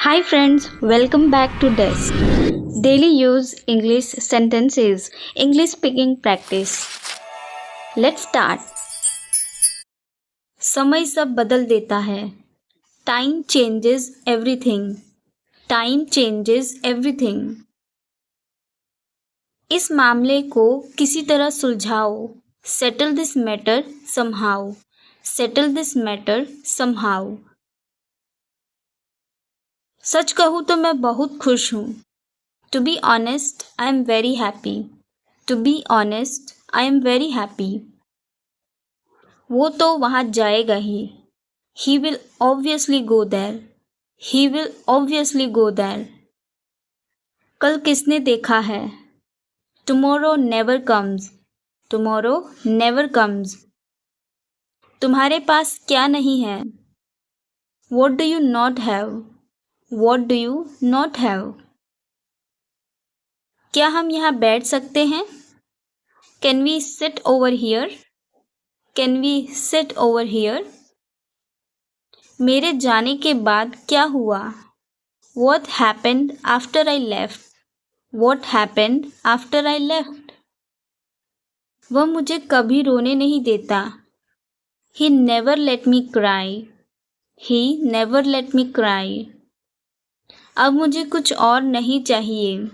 Hi friends, welcome back to Desk. Daily use English sentences, English speaking practice. Let's start. समय सब बदल देता है. Time changes everything. Time changes everything. इस मामले को किसी तरह सुलझाओ. Settle this matter somehow. Settle this matter somehow. सच कहूँ तो मैं बहुत खुश हूँ. To be honest, I am very happy. To be honest, I am very happy. वो तो वहाँ जाएगा ही. He will obviously go there. He will obviously go there. कल किसने देखा है? Tomorrow never comes. Tomorrow never comes. तुम्हारे पास क्या नहीं है? What do you not have? What do you not have? क्या हम यहाँ बैठ सकते हैं? Can we sit over here? Can we sit over here? मेरे जाने के बाद क्या हुआ? What happened after I left? What happened after I left? वह मुझे कभी रोने नहीं देता. He never let me cry. He never let me cry. अब मुझे कुछ और नहीं चाहिए.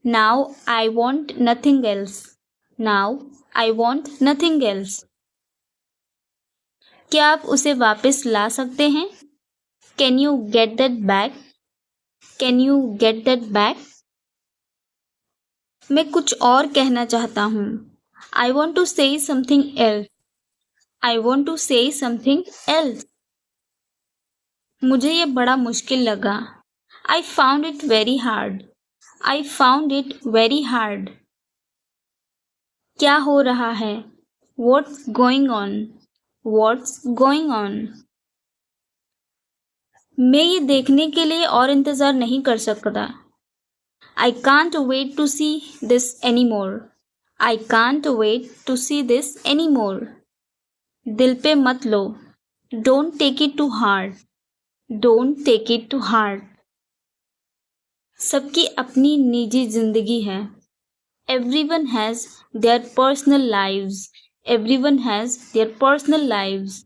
Now I want nothing else. Now I want nothing else. क्या आप उसे वापस ला सकते हैं? Can you get that back? Can you get that back? मैं कुछ और कहना चाहता हूँ. I want to say something else. I want to say something else. मुझे ये बड़ा मुश्किल लगा. I found it very hard. I found it very hard. क्या हो रहा है? What's going on? What's going on? मैं ये देखने के लिए और इंतज़ार नहीं कर सकता. I can't wait to see this anymore. I can't wait to see this anymore. दिल पे मत लो. Don't take it too hard. Don't take it too hard. सबकी अपनी निजी जिंदगी है. Everyone has their personal lives. Everyone has their personal lives.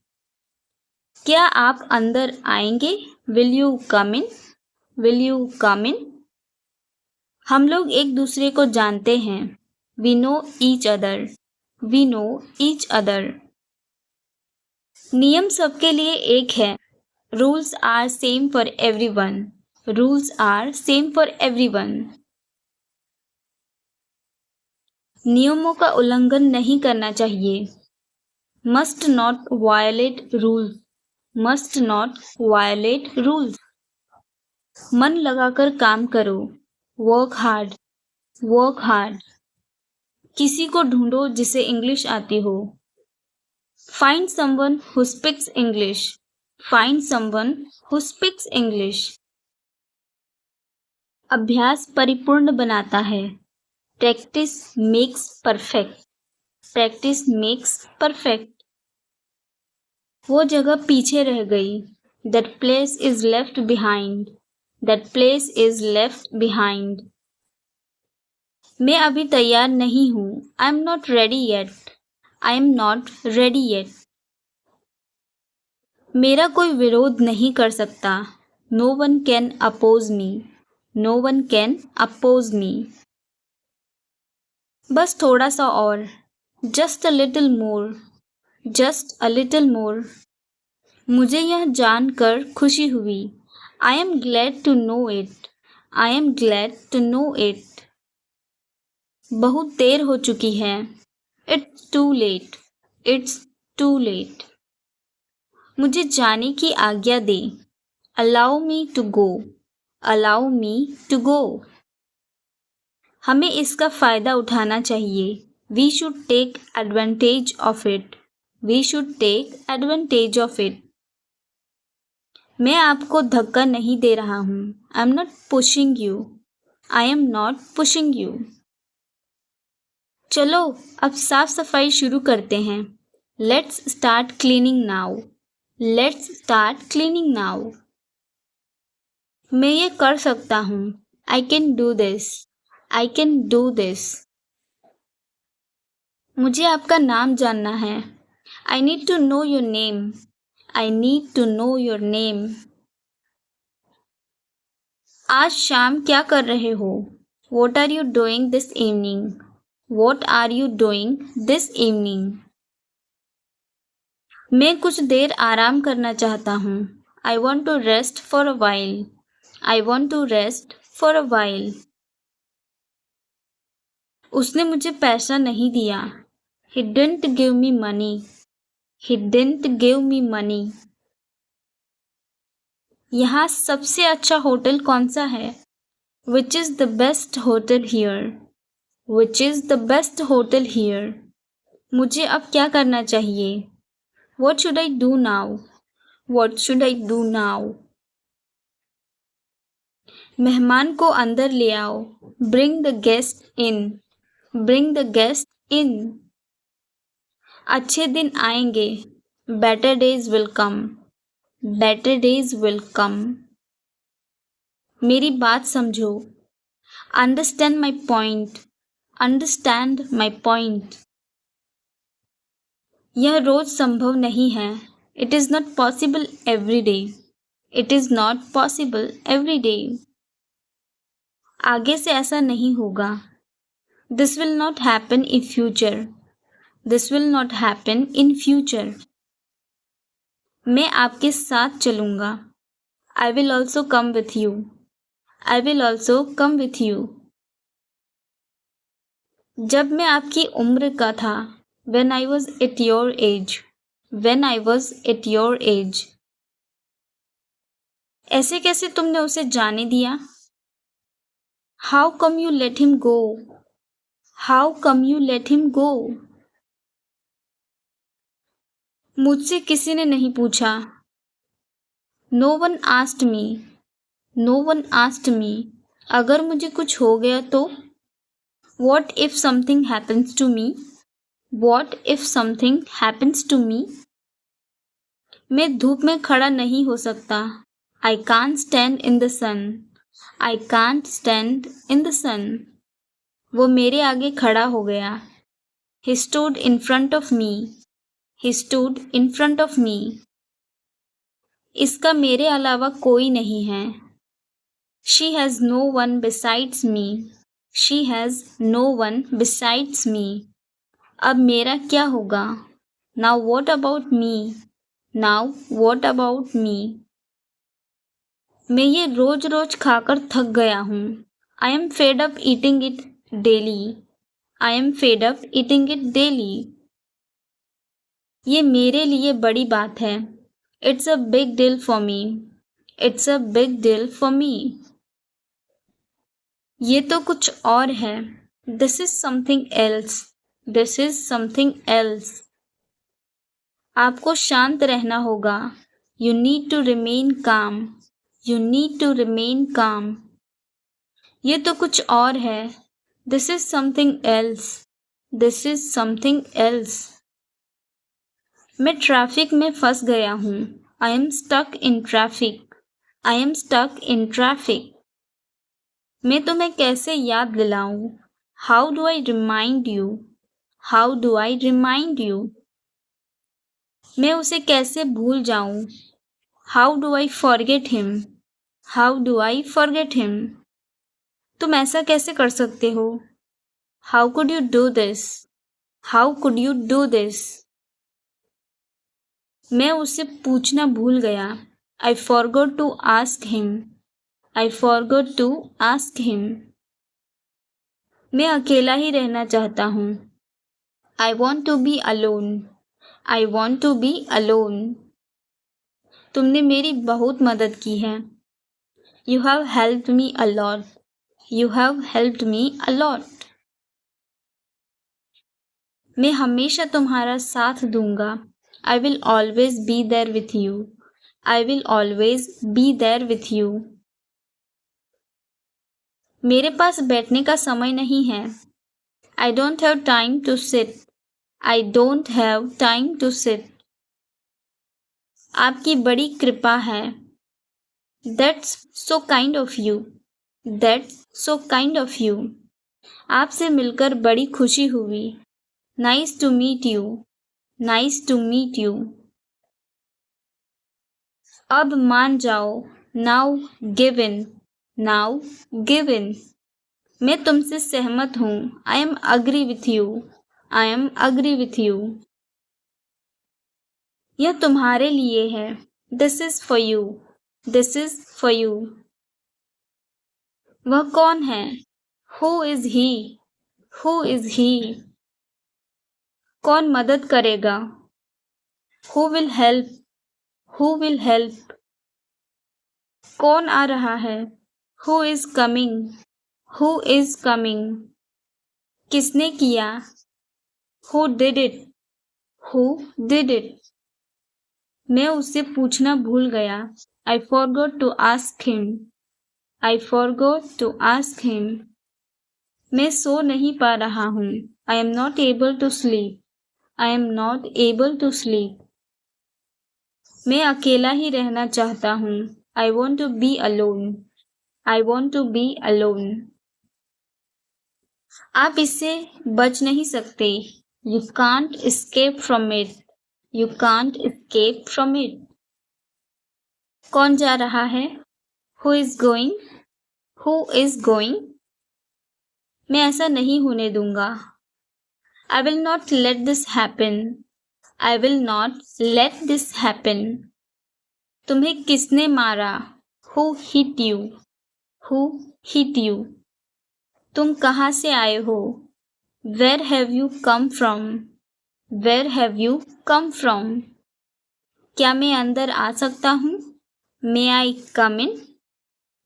क्या आप अंदर आएंगे? Will you come in? Will you come in? हम लोग एक दूसरे को जानते हैं. We know each other. We know each other. नियम सबके लिए एक है. Rules are same for everyone. Rules are same for everyone. नियमों का उल्लंघन नहीं करना चाहिए. Must not violate rules. Must not violate rules. मन लगाकर काम करो. Work hard. Work hard. किसी को ढूंढो जिसे इंग्लिश आती हो. Find someone who speaks English. Find someone who speaks English. अभ्यास परिपूर्ण बनाता है. Practice makes perfect. Practice makes perfect. वो जगह पीछे रह गई. That place is left behind. That place is left behind. मैं अभी तैयार नहीं हूँ. I am not ready yet. I am not ready yet. मेरा कोई विरोध नहीं कर सकता. No one can oppose me. No one can oppose me. बस थोड़ा सा और. Just a little more. Just a little more. मुझे यह जानकर खुशी हुई. I am glad to know it. I am glad to know it. बहुत देर हो चुकी है. It's too late. It's too late. मुझे जाने की आज्ञा दे. Allow me to go. Allow me to go. हमें इसका फ़ायदा उठाना चाहिए. We should take advantage of it. We should take advantage of it. मैं आपको धक्का नहीं दे रहा हूँ. I am not pushing you. I am not pushing you. चलो अब साफ सफाई शुरू करते हैं. Let's start cleaning now. Let's start cleaning now. मैं ये कर सकता हूँ. I can do this. I can do this. मुझे आपका नाम जानना है. I need to know your name. I need to know your name. आज शाम क्या कर रहे हो? What are you doing this evening? What are you doing this evening? मैं कुछ देर आराम करना चाहता हूँ. I want to rest for a while. I want to rest for a while. उसने मुझे पैसा नहीं दिया. He didn't give me money. He didn't give me money. यहाँ सबसे अच्छा होटल कौन सा है? Which is the best hotel here? Which is the best hotel here? मुझे अब क्या करना चाहिए? What should I do now? What should I do now? मेहमान को अंदर ले आओ. Bring the guest in. Bring the guest in. अच्छे दिन आएंगे. Better days will come. Better days will come. मेरी बात समझो. Understand my point. Understand my point. यह रोज संभव नहीं है. It is not possible every day. It is not possible every day. आगे से ऐसा नहीं होगा. This will not happen in future. This will not happen in future. मैं आपके साथ चलूँगा. I will also come with you. I will also come with you. जब मैं आपकी उम्र का था. When I was at your age. When I was at your age. ऐसे कैसे तुमने उसे जाने दिया? How come you let him go? How come you let him go? मुझसे किसी ने नहीं पूछा. No one asked me. No one asked me. अगर मुझे कुछ हो गया तो? What if something happens to me? What if something happens to me? मैं धूप में खड़ा नहीं हो सकता. I can't stand in the sun. I can't stand in the sun. वो मेरे आगे खड़ा हो गया. He stood in front of me. He stood in front of me. इसका मेरे अलावा कोई नहीं है. She has no one besides me. She has no one besides me. अब मेरा क्या होगा? Now what about me? Now what about me? मैं ये रोज रोज खाकर थक गया हूँ. I am fed up eating it daily. I am fed up eating it daily. ये मेरे लिए बड़ी बात है. It's a big deal for me. It's a big deal for me. ये तो कुछ और है. This is something else. This is something else. आपको शांत रहना होगा. You need to remain calm. You need to remain calm. ये तो कुछ और है. This is something else. This is something else. मैं ट्रैफिक में फंस गया हूँ. I am stuck in traffic. I am stuck in traffic. मैं तुम्हें कैसे याद दिलाऊं? How do I remind you? How do I remind you? मैं उसे कैसे भूल जाऊं? How do I forget him? How do I forget him? तुम ऐसा कैसे कर सकते हो? How could you do this? How could you do this? मैं उससे पूछना भूल गया. I forgot to ask him. I forgot to ask him. मैं अकेला ही रहना चाहता हूँ. I want to be alone. I want to be alone. तुमने मेरी बहुत मदद की है. You have helped me a lot. You have helped me a lot. मैं हमेशा तुम्हारा साथ दूंगा. I will always be there with you. I will always be there with you. मेरे पास बैठने का समय नहीं है. I don't have time to sit. I don't have time to sit. आपकी बड़ी कृपा है. That's so kind of you. That's so kind of you. आपसे मिलकर बड़ी खुशी हुई. Nice to meet you. Nice to meet you. अब मान जाओ. Now give in. Now give in. मैं तुमसे सहमत हूँ. I am agree with you. I am agree with you. यह तुम्हारे लिए है. This is for you. This is for you. वह कौन है? Who is he? Who is he? कौन मदद करेगा? Who will help? Who will help? कौन आ रहा है? Who is coming? Who is coming? किसने किया? Who did it? Who did it? मैं उससे पूछना भूल गया. I forgot to ask him. I forgot to ask him. मैं सो नहीं पा रहा हूँ. I am not able to sleep. I am not able to sleep. मैं अकेला ही रहना चाहता हूँ. I want to be alone. I want to be alone. आप इससे बच नहीं सकते. You can't escape from it. You can't escape from it. कौन जा रहा है? Who is going? Who is going? मैं ऐसा नहीं होने दूंगा. I will not let this happen. I will not let this happen. तुम्हें किसने मारा? Who hit you? Who hit you? तुम कहाँ से आए हो? Where have you come from? Where have you come from? क्या मैं अंदर आ सकता हूँ? May I come in?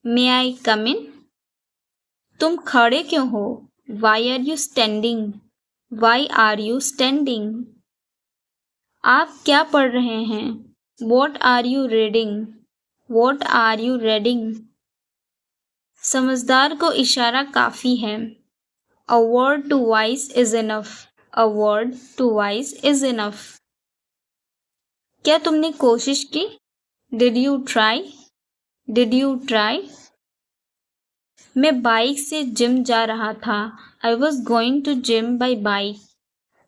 May I come in? तुम खड़े क्यों हो? Why are you standing? Why are you standing? आप क्या पढ़ रहे हैं? What are you reading? What are you reading? समझदार को इशारा काफ़ी है. A word to wise is enough. A word to wise is enough. क्या तुमने कोशिश की? Did you try? Did you try? मैं बाइक से जिम जा रहा था. I was going to gym by bike.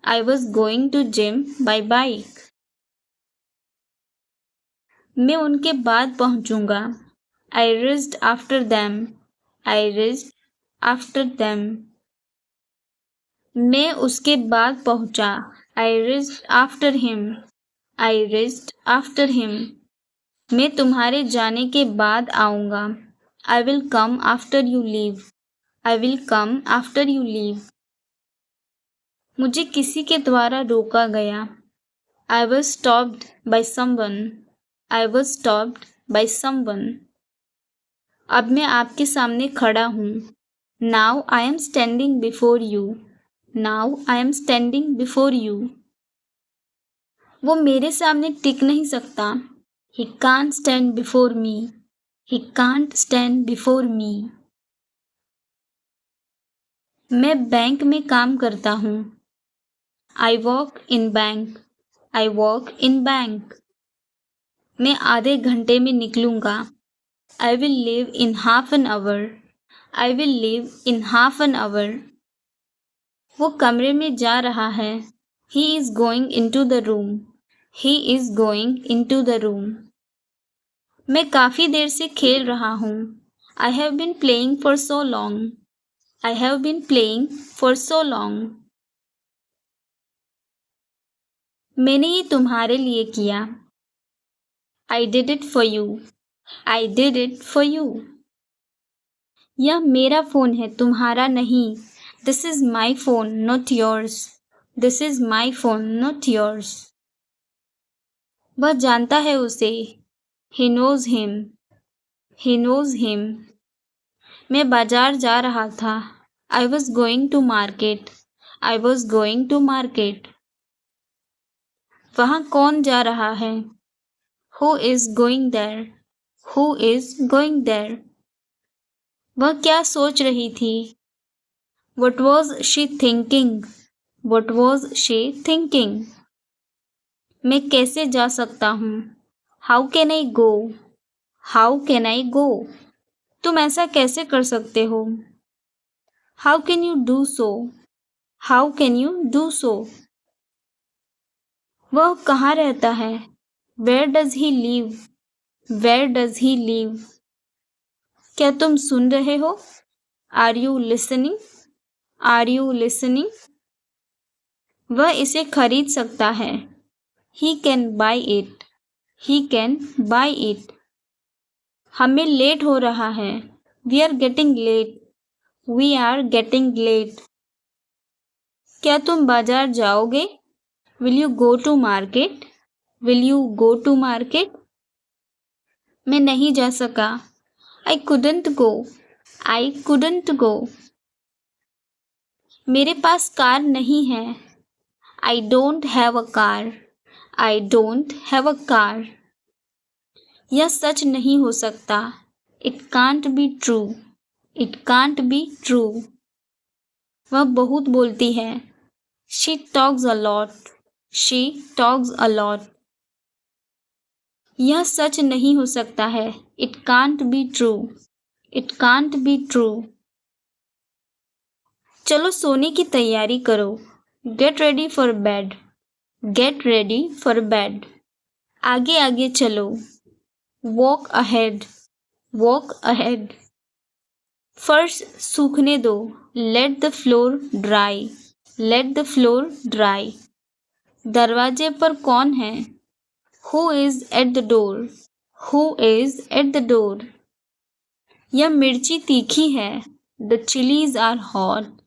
I was going to gym by bike. मैं उनके बाद पहुंचूंगा. I reached after them. I reached after them. मैं उसके बाद पहुंचा. I reached after him. I reached after him. मैं तुम्हारे जाने के बाद आऊँगा. I will come after you leave. I will come after you leave. मुझे किसी के द्वारा रोका गया. I was stopped by someone. I was stopped by someone. अब मैं आपके सामने खड़ा हूँ. Now I am standing before you. Now I am standing before you. वो मेरे सामने टिक नहीं सकता. He can't stand before me. He can't stand before me. मैं बैंक में काम करता हूँ. I work in bank. I work in bank. मैं आधे घंटे में निकलूँगा. I will leave in half an hour. I will leave in half an hour. वो कमरे में जा रहा है. He is going into the room. He is going into the room. मैं काफ़ी देर से खेल रहा हूँ. I have been playing for so long. I have been playing for so long. मैंने ये तुम्हारे लिए किया. I did it for you. I did it for you. यह मेरा फ़ोन है, तुम्हारा नहीं. This is my phone, not yours. This is my phone, not yours. वह जानता है उसे. He knows him. He knows him. मैं बाजार जा रहा था. I was going to market. I was going to market. वहाँ कौन जा रहा है? Who is going there? Who is going there? वह क्या सोच रही थी? What was she thinking? What was she thinking? मैं कैसे जा सकता हूँ? How can I go? How can I go? तुम ऐसा कैसे कर सकते हो? How can you do so? How can you do so? वह कहाँ रहता है? Where does he live? Where does he live? क्या तुम सुन रहे हो? Are you listening? Are you listening? वह इसे खरीद सकता है. He can buy it. He can buy it. हमें लेट हो रहा है. We are getting late. We are getting late. क्या तुम बाजार जाओगे? Will you go to market? Will you go to market? मैं नहीं जा सका. I couldn't go. I couldn't go. मेरे पास कार नहीं है. I don't have a car. I don't have a car. यह सच नहीं हो सकता. It can't be true. It can't be true. वह बहुत बोलती है. She talks a lot. She talks a lot. यह सच नहीं हो सकता है. It can't be true. It can't be true. चलो सोने की तैयारी करो. Get ready for bed. Get ready for bed. आगे आगे चलो. Walk ahead. Walk ahead. फर्श सूखने दो. Let the floor dry. Let the floor dry. दरवाजे पर कौन है? Who is at the door? Who is at the door? यह मिर्ची तीखी है. The chilies are hot.